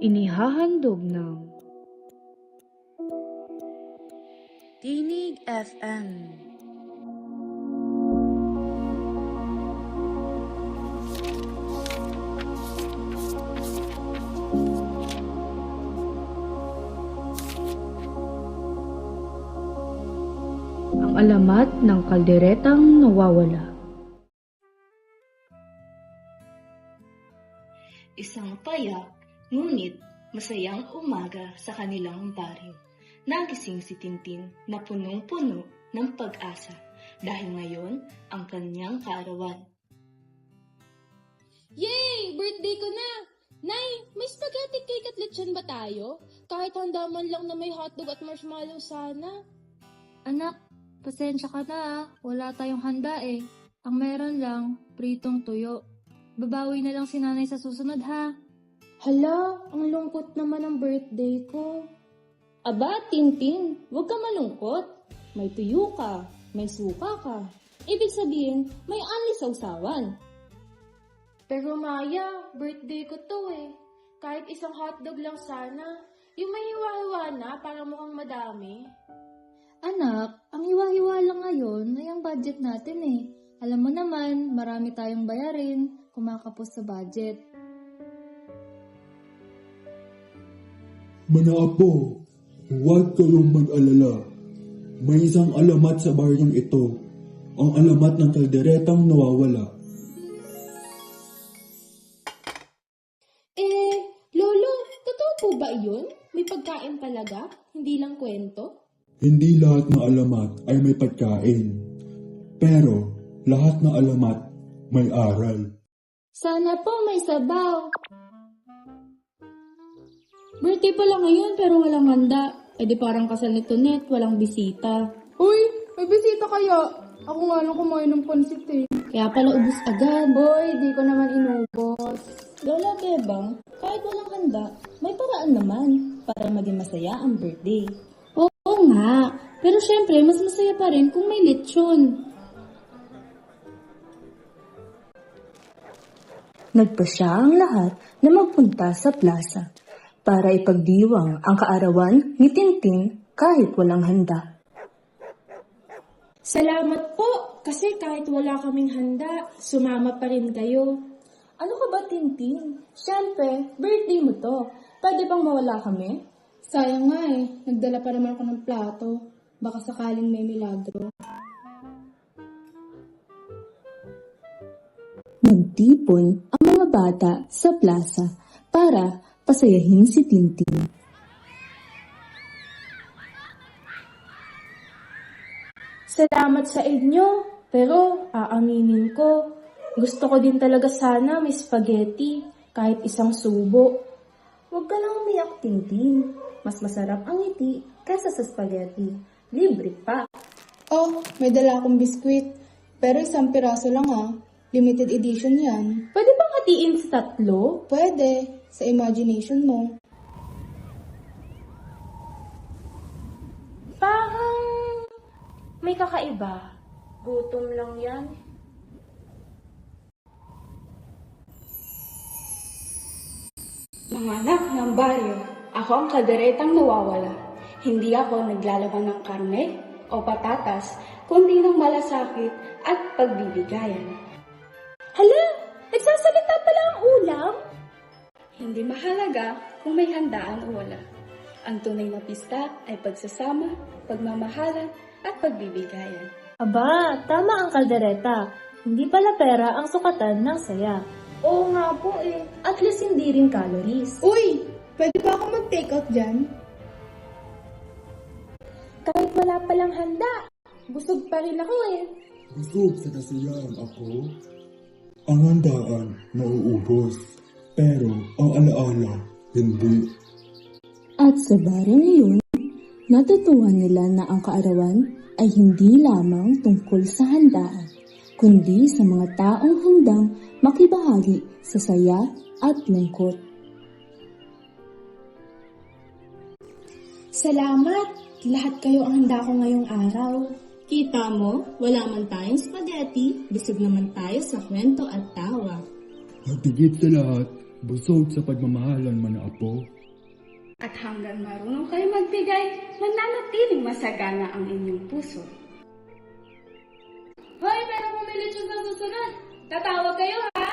Inihahandog ng Tinig FM. Ang alamat ng kalderetang nawawala. Isang payak, ngunit masayang umaga sa kanilang baryo. Nagising si Tintin na punong-puno ng pag-asa dahil ngayon ang kanyang kaarawan. Yay! Birthday ko na! Nay, may spaghetti cake at lechon ba tayo? Kahit handa man lang na may hotdog at marshmallow sana. Anak, pasensya ka na ah. Wala tayong handa eh. Ang meron lang, pritong tuyo. Babawi na lang si nanay sa susunod ha. Hala, ang lungkot naman ng birthday ko. Aba, Tintin, huwag ka malungkot. May tuyo ka, may suka ka. Ibig sabihin, may anli sausawan. Pero Maya, birthday ko to eh. Kahit isang hotdog lang sana. Yung may hiwa-hiwa na para mukhang madami. Anak, ang hiwa-hiwa lang ngayon ay ang budget natin eh. Alam mo naman, marami tayong bayarin, kumakapos sa budget. Mga apo, huwag kayong mag-alala. May isang alamat sa baryang ito. Ang alamat ng kalderetang nawawala. Lolo, totoo po ba yun? May pagkain talaga? Hindi lang kwento? Hindi lahat ng alamat ay may pagkain. Pero lahat ng alamat may aral. Sana po may sabaw. Birthday pa lang ngayon pero walang handa. E di parang kasal ni Tonet, walang bisita. Uy, may bisita kaya? Ako nga lang kumain ng pansit eh. Kaya pala ubus agad. Boy, di ko naman inubos. Lola Bebang, kahit walang handa, may paraan naman para maging masaya ang birthday. Oo nga, pero syempre mas masaya pa rin kung may lechon. Nagpasya ang lahat na magpunta sa plaza para ipagdiwang ang kaarawan ni Tintin kahit walang handa. Salamat po, kasi kahit wala kaming handa, sumama pa rin kayo. Ano ka ba, Tintin? Syempre, birthday mo to. Pwede bang mawala kami? Sayang nga eh, nagdala pa naman ako ng plato. Baka sakaling may milagro. Nagtipon ang mga bata sa plaza para pasayahin si Tintin. Salamat sa inyo, pero aaminin ko, gusto ko din talaga sana may spaghetti, kahit isang subo. Huwag ka lang umiyak, Tintin. Mas masarap ang ngiti kaysa sa spaghetti. Libre pa. Oh, may dala akong biskwit. Pero isang piraso lang ah. Limited edition yan. Pwede bang hatiin sa 3? Pwede, sa imagination mo. Parang may kakaiba. Gutom lang yan. Mga anak ng baryo, ako ang kalderetang nawawala. Hindi ako naglalaban ng karne o patatas, kundi ng malasakit at pagbibigayan. Hala! Nagsasalita pala ang ulam? Hindi mahalaga kung may handaan o wala. Ang tunay na pista ay pagsasama, pagmamahalan at pagbibigayan. Aba, tama ang kaldereta. Hindi pala pera ang sukatan ng saya. Oo nga po eh. At least hindi rin calories. Uy, pwede ba ako mag-take out dyan? Kahit wala palang handa, busog pa rin ako eh. Busog sa kasiyahan ako. Ang handaan nauubos. Pero ang alaala, hindi. At sa baryang iyon, natutuhan nila na ang kaarawan ay hindi lamang tungkol sa handaan, kundi sa mga taong handang makibahagi sa saya at lungkot. Salamat! Lahat kayo ang handa ko ngayong araw. Kita mo, wala man tayong spaghetti, busog naman tayo sa kwento at tawa. At higit sa lahat, busog sa pagmamahalan man na apo. At hanggang marunong kayo magbigay, mananatiling masagana ang inyong puso. Hoy, pero kung may lechon sa susunod, tatawag kayo ha?